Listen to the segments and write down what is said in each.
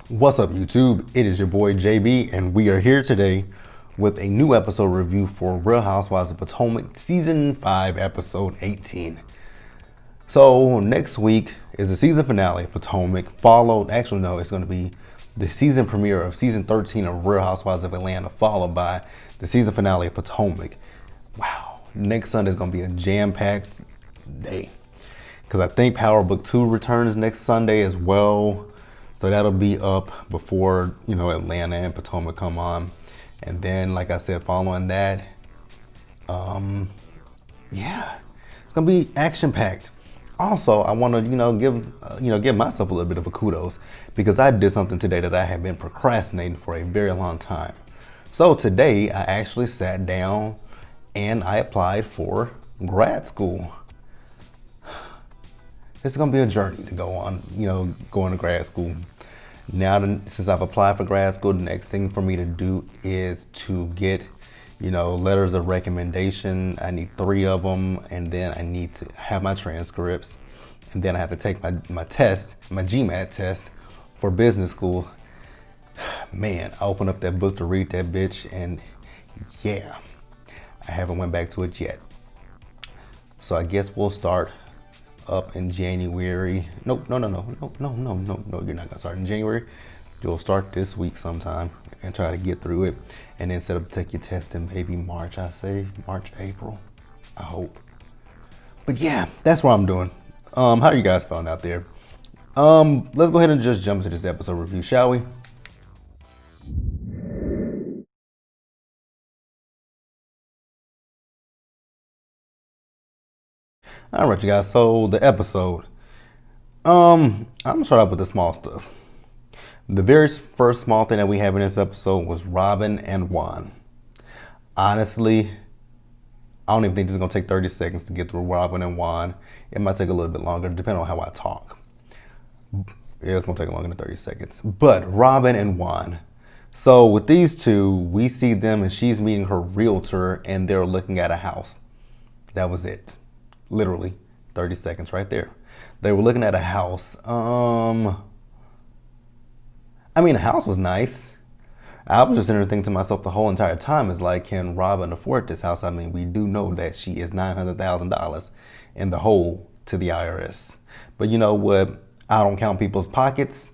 What's up, YouTube? It is your boy JB, and we are here today with a new episode review for Real Housewives of Potomac Season 5, Episode 18. So, next week is the season finale of Potomac, followed, actually, no, it's going to be the season premiere of Season 13 of Real Housewives of Atlanta, followed by the season finale of Potomac. Wow, next Sunday is going to be a jam-packed day. Because I think Power Book 2 returns next Sunday as well. So that'll be up before, Atlanta and Potomac come on. And then, like I said, following that, yeah, it's gonna be action packed. Also, I want to, give myself a little bit of a kudos because I did something today that I have been procrastinating for a very long time. So today, I actually sat down and I applied for grad school. It's gonna be a journey to go on, going to grad school. Now, since I've applied for grad school, the next thing for me to do is to get, letters of recommendation. I need 3 of them, and then I need to have my transcripts, and then I have to take my test, my GMAT test for business school. Man, I opened up that book to read that bitch, and yeah, I haven't went back to it yet. So I guess we'll start up in January. No, you're not gonna start in January. You'll start this week sometime and try to get through it, and then set up to take your test in maybe March. I say March, April, I hope. But yeah, that's what I'm doing. How are you guys feeling out there? Let's go ahead and just jump into this episode review, shall we? All right, you guys. So the episode. I'm gonna start off with the small stuff. The very first small thing that we have in this episode was Robin and Juan. Honestly, I don't even think this is gonna take 30 seconds to get through Robin and Juan. It might take a little bit longer, depending on how I talk. Yeah, it's gonna take longer than 30 seconds. But Robin and Juan. So with these two, we see them and she's meeting her realtor and they're looking at a house. That was it. Literally 30 seconds right there. They were looking at a house. The house was nice. I was just sitting there thinking to myself the whole entire time is like, can Robin afford this house? We do know that she is $900,000 in the hole to the IRS. But you know what? I don't count people's pockets.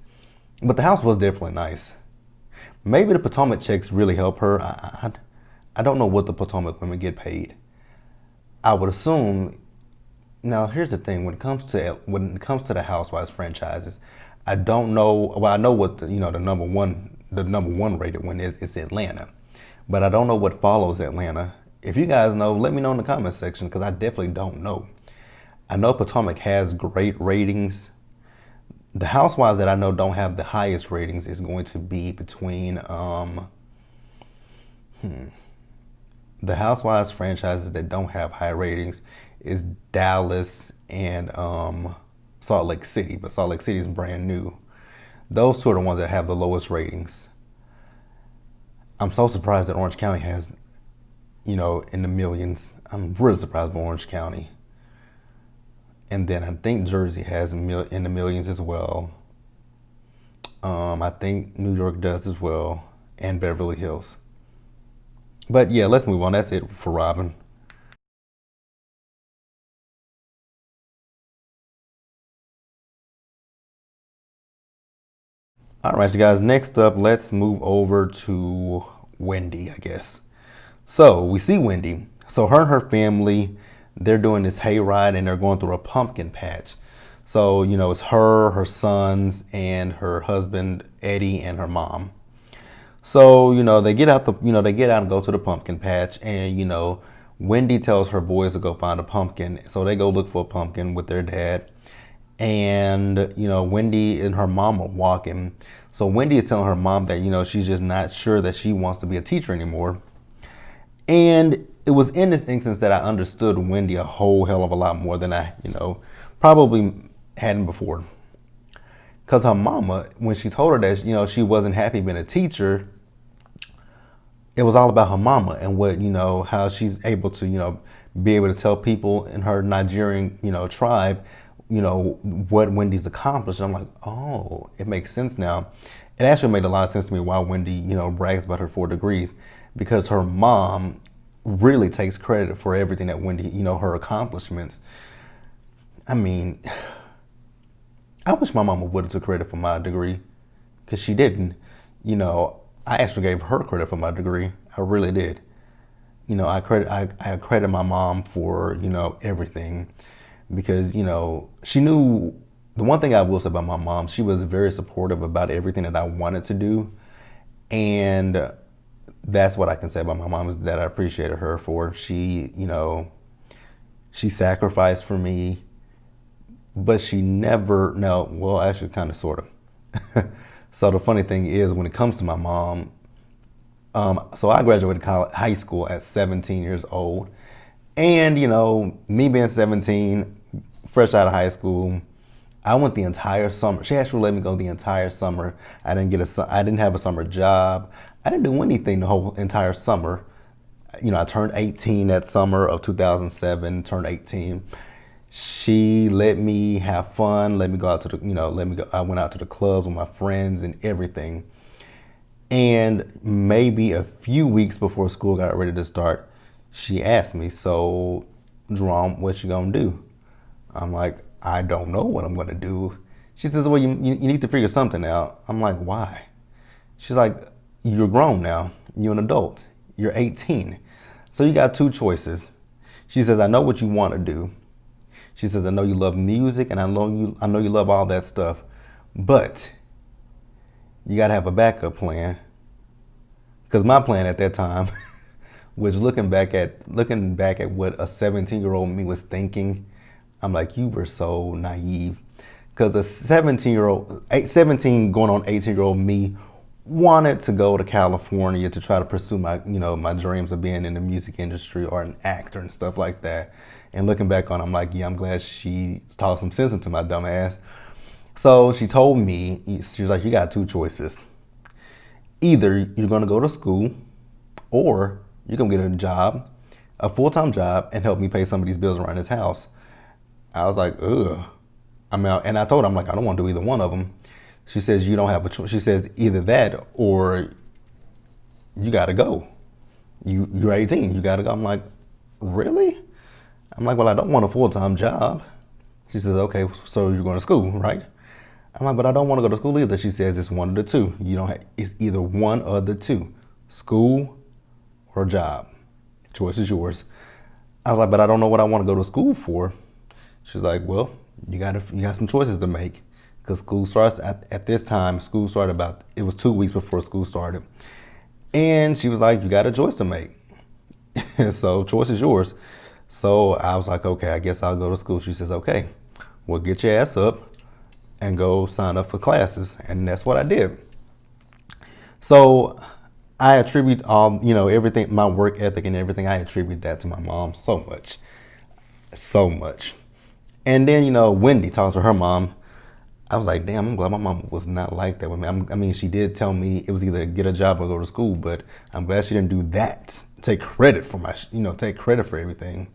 But the house was definitely nice. Maybe the Potomac checks really help her. I don't know what the Potomac women get paid. I would assume. Now, here's the thing: when it comes to the Housewives franchises, I don't know. Well, I know what the number one rated one is. It's Atlanta, but I don't know what follows Atlanta. If you guys know, let me know in the comment section because I definitely don't know. I know Potomac has great ratings. The Housewives that I know don't have the highest ratings is going to be between the Housewives franchises that don't have high ratings is Dallas and Salt Lake City, but Salt Lake City is brand new. Those two are the ones that have the lowest ratings. I'm so surprised that Orange County has, in the millions. I'm really surprised by Orange County. And then I think Jersey has in the millions as well. I think New York does as well, and Beverly Hills. But yeah, let's move on. That's it for Robin. All right, you guys, next up, let's move over to Wendy, I guess. So we see Wendy. So her and her family, they're doing this hayride and they're going through a pumpkin patch. So, it's her sons, and her husband, Eddie, and her mom. So, they get out and go to the pumpkin patch, and, Wendy tells her boys to go find a pumpkin. So they go look for a pumpkin with their dad. And, Wendy and her mom are walking. So Wendy is telling her mom that, she's just not sure that she wants to be a teacher anymore. And it was in this instance that I understood Wendy a whole hell of a lot more than I, probably hadn't before. Because her mama, when she told her that, she wasn't happy being a teacher, it was all about her mama and what, how she's able to, be able to tell people in her Nigerian, tribe what Wendy's accomplished. I'm like, oh, it makes sense now. It actually made a lot of sense to me why Wendy, brags about her 4 degrees, because her mom really takes credit for everything that Wendy, her accomplishments. I mean, I wish my mama would have took credit for my degree, because she didn't. I actually gave her credit for my degree. I really did. I credit my mom for everything, because she knew. The one thing I will say about my mom, she was very supportive about everything that I wanted to do, and that's what I can say about my mom, is that I appreciated her for. She sacrificed for me, but she never. No, well, actually, kind of, sort of. So the funny thing is, when it comes to my mom, so I graduated high school at 17 years old. And, me being 17, fresh out of high school, I went the entire summer. She actually let me go the entire summer. I didn't have a summer job. I didn't do anything the whole entire summer. I turned 18 that summer of 2007, turned 18. She let me have fun, let me go out to I went out to the clubs with my friends and everything. And maybe a few weeks before school got ready to start, she asked me, so, Jerome, what you gonna do? I'm like, I don't know what I'm gonna do. She says, well, you need to figure something out. I'm like, why? She's like, you're grown now. You're an adult. You're 18. So you got 2 choices. She says, I know what you want to do. She says, I know you love music, and I know you love all that stuff, but you got to have a backup plan. Because my plan at that time was looking back at what a 17-year-old me was thinking. I'm like, you were so naive. Because a 17 going on 18-year-old me wanted to go to California to try to pursue my dreams of being in the music industry or an actor and stuff like that. And looking back on it, I'm like, yeah, I'm glad she talked some sense into my dumb ass. So she told me, she was like, you got 2 choices. Either you're going to go to school, or you're going to get a job, a full-time job, and help me pay some of these bills around this house. I was like, ugh. And I told her, I'm like, I don't want to do either one of them. She says, you don't have a choice. She says, either that or you got to go. You're 18. You got to go. I'm like, really? I'm like, well, I don't want a full-time job. She says, okay, so you're going to school, right? I'm like, but I don't want to go to school either. She says, it's one of the two. It's either one of the two, school or job. Choice is yours. I was like, but I don't know what I want to go to school for. She's like, well, you got some choices to make, because school starts at this time. School started it was 2 weeks before school started. And she was like, you got a choice to make. So choice is yours. So I was like, okay, I guess I'll go to school. She says, okay, well, get your ass up and go sign up for classes. And that's what I did. So I attribute everything, my work ethic and everything, I attribute that to my mom so much. So much. And then, Wendy talked to her mom. I was like, damn, I'm glad my mom was not like that with me. I mean, she did tell me it was either get a job or go to school, but I'm glad she didn't do that. Take credit for everything.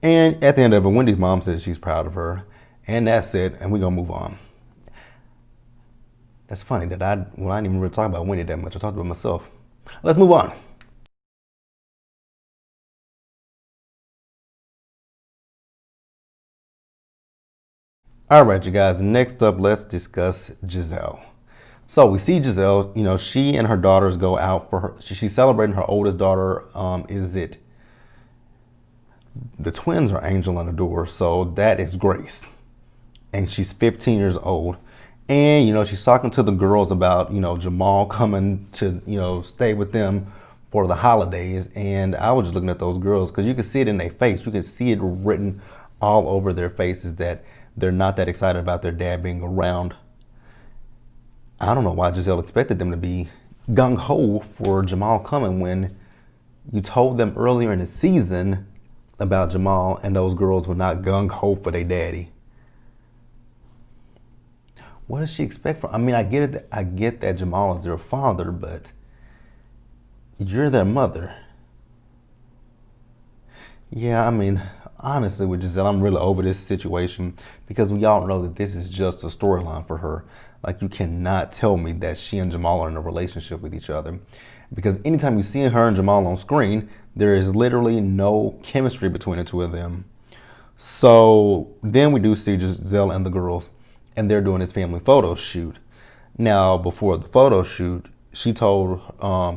And at the end of it, Wendy's mom said she's proud of her. And that's it. And we're going to move on. That's funny that I didn't even really talk about Wendy that much. I talked about myself. Let's move on. All right, you guys. Next up, let's discuss Giselle. So we see Giselle, she and her daughters go out for her. She's celebrating her oldest daughter. The twins are Angel and Adore, so that is Grace. And she's 15 years old. And, she's talking to the girls about, Jamal coming to, stay with them for the holidays. And I was just looking at those girls because you could see it in their face. You could see it written all over their faces that they're not that excited about their dad being around. I don't know why Giselle expected them to be gung-ho for Jamal coming when you told them earlier in the season about Jamal and those girls were not gung-ho for their daddy. What does she expect from? I mean, I get it. I get that Jamal is their father, but you're their mother. Yeah, I mean, honestly, with Giselle, I'm really over this situation because we all know that this is just a storyline for her. Like, you cannot tell me that she and Jamal are in a relationship with each other. Because anytime you see her and Jamal on screen, there is literally no chemistry between the two of them. So then we do see Giselle and the girls, and they're doing this family photo shoot. Now, before the photo shoot, she told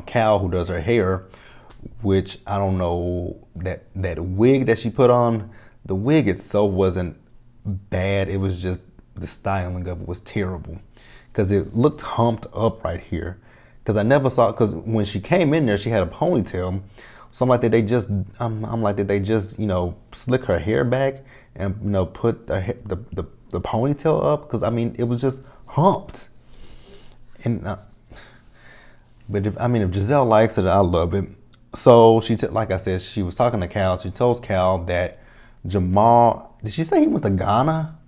Cal, who does her hair, which I don't know, that wig that she put on, the wig itself wasn't bad. It was just the styling of it was terrible because it looked humped up right here. Because I never saw, because when she came in there, she had a ponytail. So I'm like, I'm like, did they just, slick her hair back and, put the ponytail up? Because I mean, it was just humped. And but if Giselle likes it, I love it. So like I said, she was talking to Cal. She tells Cal that Jamal, did she say he went to Ghana?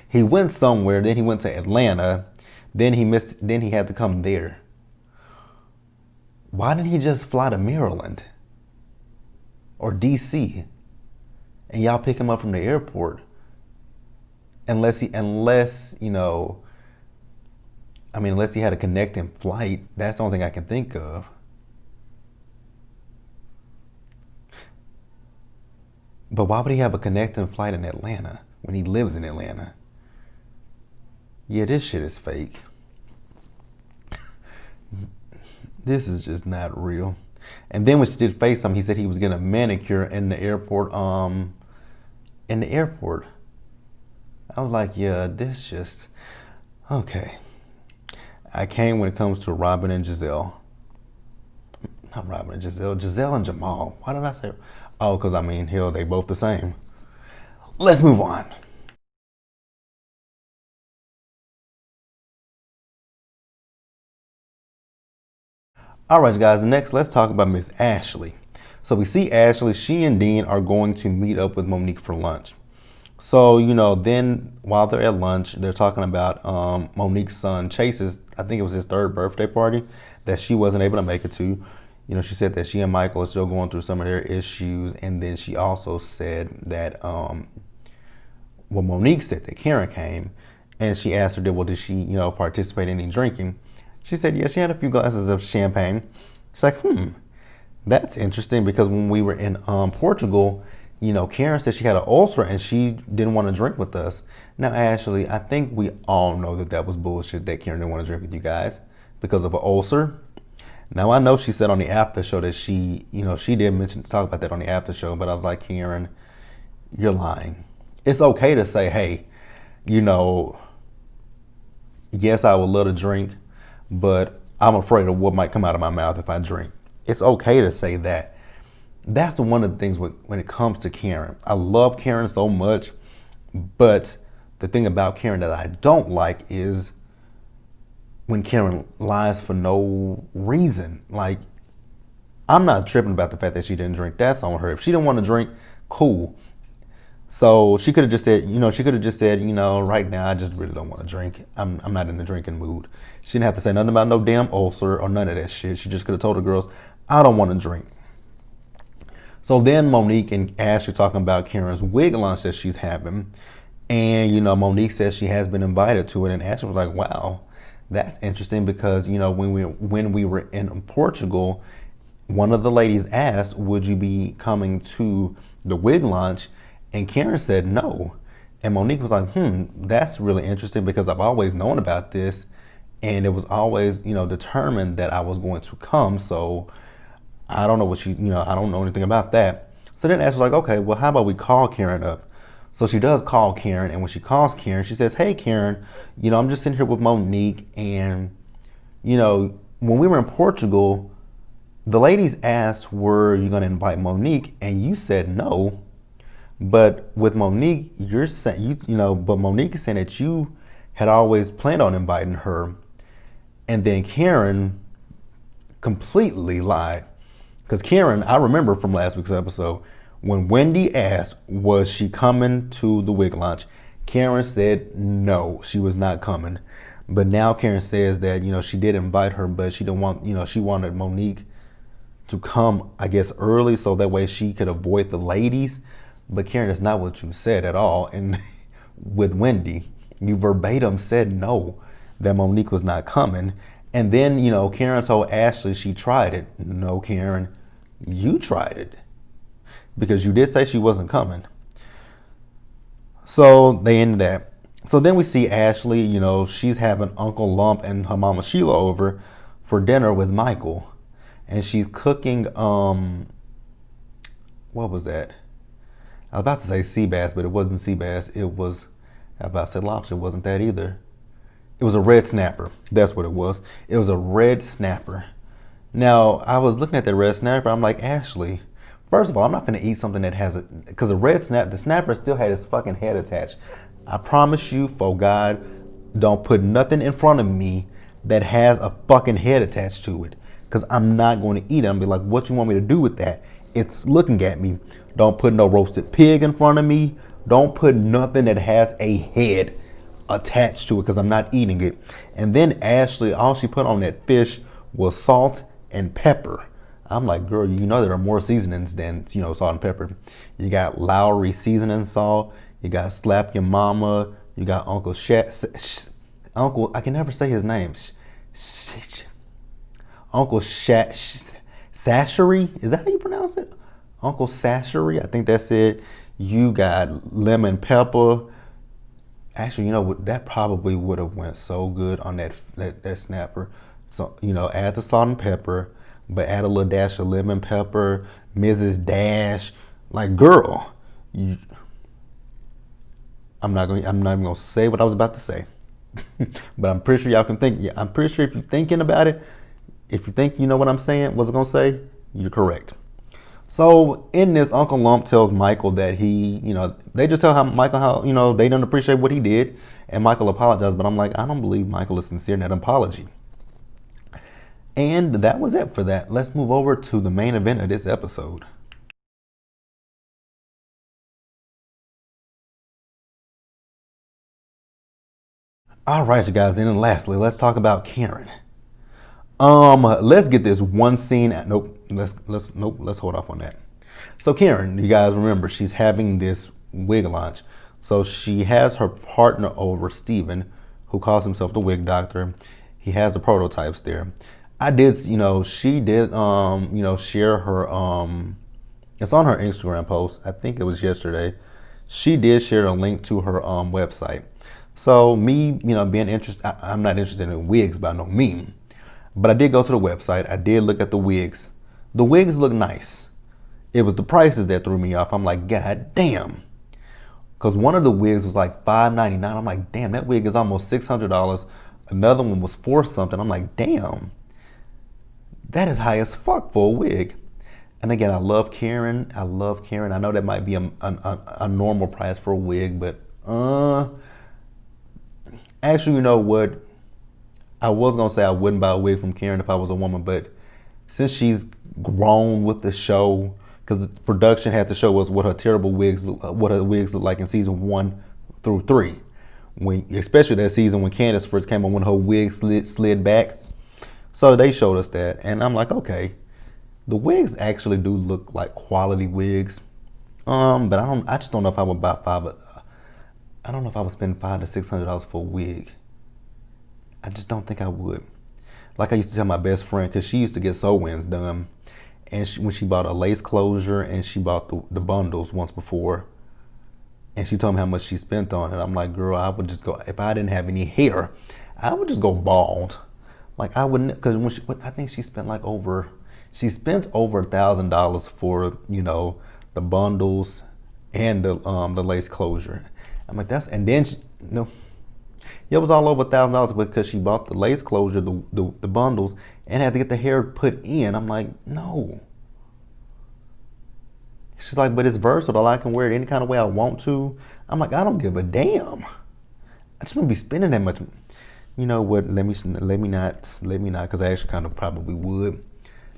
He went somewhere. Then he went to Atlanta. Then he had to come there. Why didn't he just fly to Maryland or DC and y'all pick him up from the airport? Unless he had a connecting flight. That's the only thing I can think of. But why would he have a connecting flight in Atlanta when he lives in Atlanta? Yeah, this shit is fake. This is just not real. And then when she did FaceTime, he said he was getting a manicure in the airport. I was like, yeah, this just okay. I came when it comes to Robin and Giselle. Not Robin and Giselle. Giselle and Jamal. Why did I say? Oh, because hell, they both the same. Let's move on. All right, guys. Next, let's talk about Miss Ashley. So we see Ashley. She and Dean are going to meet up with Monique for lunch. So, then while they're at lunch, they're talking about Monique's son Chase's, I think it was his third birthday party that she wasn't able to make it to. She said that she and Michael are still going through some of their issues. And then she also said that, Monique said that Karen came and she asked her, did she, participate in any drinking? She said, yeah, she had a few glasses of champagne. She's like, that's interesting because when we were in Portugal, Karen said she had an ulcer and she didn't want to drink with us. Now, Ashley, I think we all know that was bullshit that Karen didn't want to drink with you guys because of an ulcer. Now, I know she said on the after show that she did talk about that on the after show, but I was like, Karen, you're lying. It's okay to say, hey, yes, I would love to drink, but I'm afraid of what might come out of my mouth if I drink. It's okay to say that. That's one of the things when it comes to Karen. I love Karen so much, but the thing about Karen that I don't like is when Karen lies for no reason. Like, I'm not tripping about the fact that she didn't drink. That's on her. If she didn't want to drink, cool. So she could have just said, right now I just really don't want to drink. I'm not in the drinking mood. She didn't have to say nothing about no damn ulcer or none of that shit. She just could have told the girls, I don't want to drink. So then Monique and Ash are talking about Karen's wig launch that she's having. And, Monique says she has been invited to it. And Ash was like, wow, that's interesting because, when we were in Portugal, one of the ladies asked, would you be coming to the wig launch? And Karen said no. And Monique was like, that's really interesting because I've always known about this. And it was always, determined that I was going to come. So I don't know I don't know anything about that. So then Ash was like, okay, well, how about we call Karen up? So she does call Karen. And when she calls Karen, she says, hey, Karen, I'm just sitting here with Monique. And, when we were in Portugal, the ladies asked, were you going to invite Monique? And you said no. But with Monique, you're saying, but Monique is saying that you had always planned on inviting her. And then Karen completely lied. Because Karen, I remember from last week's episode, when Wendy asked, was she coming to the wig launch? Karen said no, she was not coming. But now Karen says that, she did invite her, but she didn't want, she wanted Monique to come, I guess, early so that way she could avoid the ladies. But Karen, that's not what you said at all. And with Wendy, you verbatim said no, that Monique was not coming. And then, Karen told Ashley she tried it. No, Karen, you tried it. Because you did say she wasn't coming. So they ended that. So then we see Ashley, she's having Uncle Lump and her mama Sheila over for dinner with Michael. And she's cooking, what was that? I was about to say sea bass, but it wasn't sea bass. I was about to say lobster. It wasn't that either. It was a red snapper. That's what it was. It was a red snapper. Now, I was looking at that red snapper. I'm like, Ashley, first of all, I'm not going to eat something that has it. Because the snapper still had his fucking head attached. I promise you, for God, don't put nothing in front of me that has a fucking head attached to it. Because I'm not going to eat it. I'm going to be like, what you want me to do with that? It's looking at me. Don't put no roasted pig in front of me. Don't put nothing that has a head attached to it because I'm not eating it. And then Ashley, all she put on that fish was salt and pepper. I'm like, girl, there are more seasonings than, salt and pepper. You got Lowry seasoning salt. You got Slap Your Mama. You got Uncle, I can never say his name. Uncle Sashery. Is that how you pronounce it? Uncle Sashery. I think that's it. You got lemon pepper. Actually, that probably would have went so good on that snapper. So, add the salt and pepper, but add a little dash of lemon pepper, Mrs. Dash. Like, girl, I'm not even gonna say what I was about to say. But I'm pretty sure y'all can think. Yeah, I'm pretty sure if you're thinking about it, if you think you know what I'm saying, what's it gonna say, you're correct. So in this, Uncle Lump tells Michael that they just tell Michael how, they don't appreciate what he did. And Michael apologized, but I'm like, I don't believe Michael is sincere in that apology. And that was it for that. Let's move over to the main event of this episode. All right, you guys, then and lastly, let's talk about Karen. Let's get this one scene. Let's hold off on that. So Karen, you guys remember, she's having this wig launch. So she has her partner over, Steven, who calls himself the wig doctor. He has the prototypes there. She did, share her, it's on her Instagram post. I think it was yesterday. She did share a link to her website. So me, being interested, I'm not interested in wigs by no means. But I did go to the website. I did look at the wigs. The wigs look nice. It was the prices that threw me off. I'm like, God damn. Because one of the wigs was like $5.99. I'm like, damn, that wig is almost $600. Another one was $4 something. I'm like, damn. That is high as fuck for a wig. And again, I love Karen. I know that might be a normal price for a wig, but actually, you know what? I was gonna say I wouldn't buy a wig from Karen if I was a woman, but since she's grown with the show, because the production had to show us what her wigs look like in season 1 through 3, especially that season when Candace first came on, when her wig slid back. So they showed us that, and I'm like, okay, the wigs actually do look like quality wigs, but I just don't know if I would buy I don't know if I would spend $500 to $600 for a wig. I just don't think I would. Like I used to tell my best friend, because she used to get sew-ins done, and when she bought a lace closure and she bought the bundles once before, and she told me how much she spent on it. I'm like, girl, I would just go, if I didn't have any hair, I would just go bald. Like I wouldn't, because I think she spent over $1,000 for the bundles and the lace closure. I'm like, and then it was all over $1,000 because she bought the lace closure, the bundles, and had to get the hair put in. I'm like, no. She's like, but it's versatile. I can wear it any kind of way I want to. I'm like, I don't give a damn. I just wouldn't be spending that much. You know what? Let me not, because I actually kind of probably would,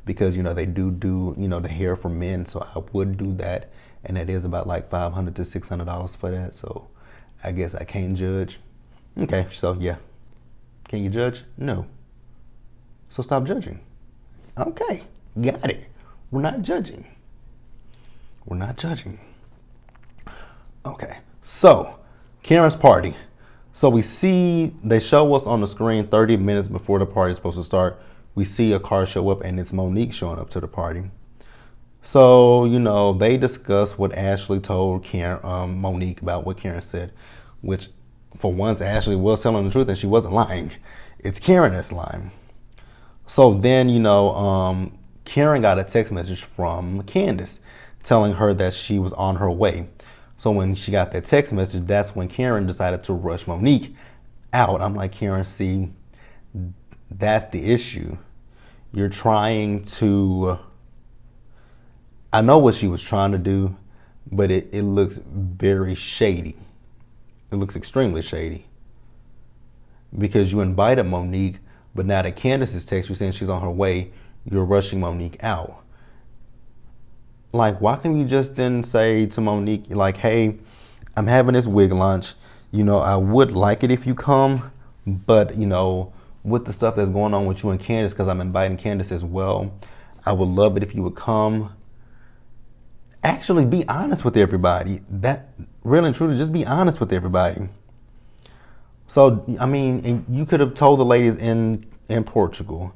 because they do the hair for men, so I would do that, and that is about like $500 to $600 for that. So I guess I can't judge. Okay, so yeah. Can you judge? No. So stop judging. Okay, got it. We're not judging. We're not judging. Okay, so Karen's party. So we see, they show us on the screen 30 minutes before the party is supposed to start. We see a car show up and it's Monique showing up to the party. So, they discuss what Ashley told Karen, Monique about what Karen said, which for once Ashley was telling the truth and she wasn't lying. It's Karen that's lying. So then, Karen got a text message from Candace telling her that she was on her way. So when she got that text message, that's when Karen decided to rush Monique out. I'm like, Karen, see, that's the issue. You're trying to, I know what she was trying to do, but it looks very shady. It looks extremely shady. Because you invited Monique, but now that Candace is texting you saying she's on her way, you're rushing Monique out. Like, why can't you just then say to Monique, like, hey, I'm having this wig launch. I would like it if you come, but, with the stuff that's going on with you and Candace, because I'm inviting Candace as well, I would love it if you would come. Actually, be honest with everybody. That, really and truly, just be honest with everybody. So, you could have told the ladies in Portugal,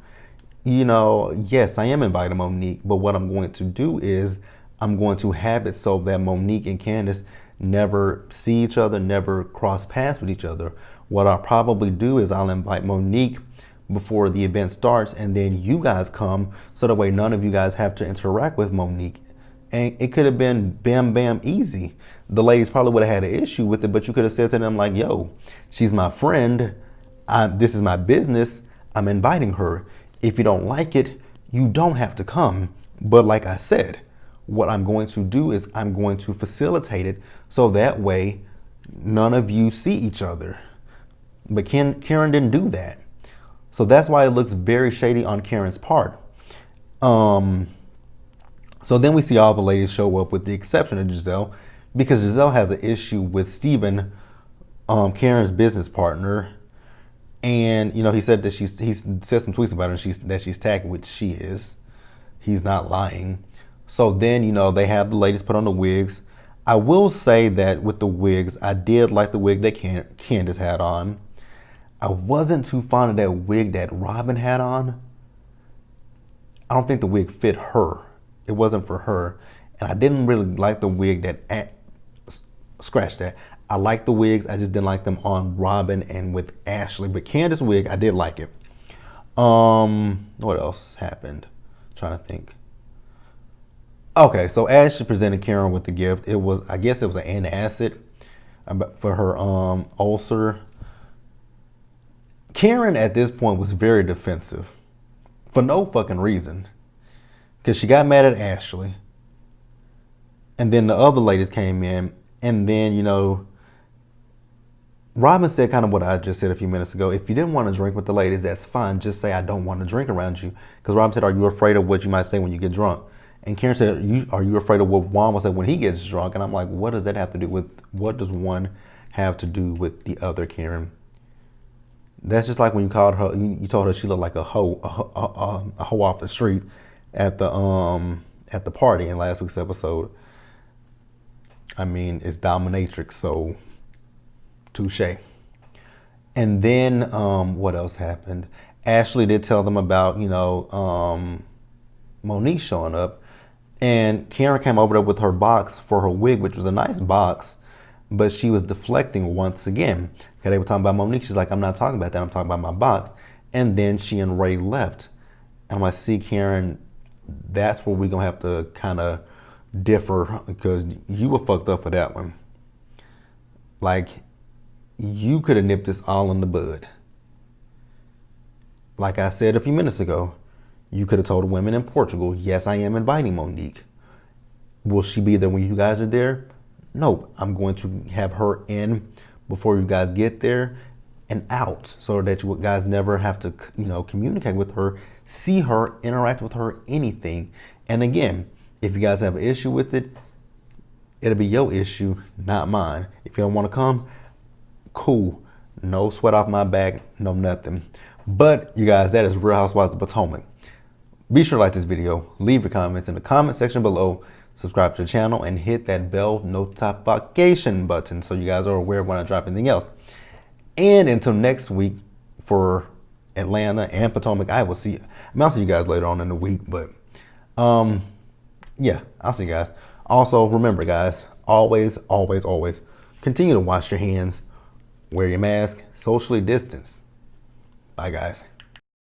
yes, I am inviting Monique, but what I'm going to do is I'm going to have it so that Monique and Candace never see each other, never cross paths with each other. What I'll probably do is I'll invite Monique before the event starts, and then you guys come, so that way none of you guys have to interact with Monique. And it could have been bam, bam, easy. The ladies probably would have had an issue with it, but you could have said to them like, yo, she's my friend. This is my business. I'm inviting her. If you don't like it, you don't have to come. But like I said, what I'm going to do is I'm going to facilitate it so that way none of you see each other. But Karen didn't do that. So that's why it looks very shady on Karen's part. So then we see all the ladies show up with the exception of Giselle, because Giselle has an issue with Steven, Karen's business partner. And, he said that he said some tweets about her that she's tagged, which she is. He's not lying. So then, they have the ladies put on the wigs. I will say that with the wigs, I did like the wig that Candace had on. I wasn't too fond of that wig that Robin had on. I don't think the wig fit her. It wasn't for her. And I didn't really like the wig that, scratch that. I like the wigs, I just didn't like them on Robin and with Ashley. But Candace's wig, I did like it. What else happened? I'm trying to think. Okay, so Ashley presented Karen with the gift. I guess it was an antacid for her ulcer. Karen at this point was very defensive for no fucking reason. Because she got mad at Ashley. And then the other ladies came in. And then, Robin said kind of what I just said a few minutes ago. If you didn't want to drink with the ladies, that's fine. Just say, I don't want to drink around you. Because Robin said, are you afraid of what you might say when you get drunk? And Karen said, are you afraid of what Juan will say when he gets drunk? And I'm like, what does that have to do with, what does one have to do with the other Karen? That's just like when you called her, you told her she looked like a hoe off the street at the party in last week's episode. It's dominatrix, so touche. And then what else happened? Ashley did tell them about, Monique showing up, and Karen came over there with her box for her wig, which was a nice box, but she was deflecting once again. Because they were talking about Monique. She's like, I'm not talking about that. I'm talking about my box. And then she and Ray left. And I'm like, see, Karen, that's where we're going to have to kind of differ, because you were fucked up for that one. Like, you could have nipped this all in the bud. Like I said a few minutes ago, you could have told the women in Portugal, yes, I am inviting Monique. Will she be there when you guys are there? No, I'm going to have her in before you guys get there and out, so that you guys never have to, communicate with her, see her, interact with her, anything. And again, if you guys have an issue with it, it'll be your issue, not mine. If you don't want to come, cool. No sweat off my back, no nothing. But you guys, that is Real Housewives of Potomac. Be sure to like this video, leave your comments in the comment section below, subscribe to the channel, and hit that bell notification button so you guys are aware when I drop anything else. And until next week for Atlanta and Potomac, I'll see you guys later on in the week. But yeah, I'll see you guys. Also, remember guys, always continue to wash your hands, wear your mask, socially distance. Bye guys.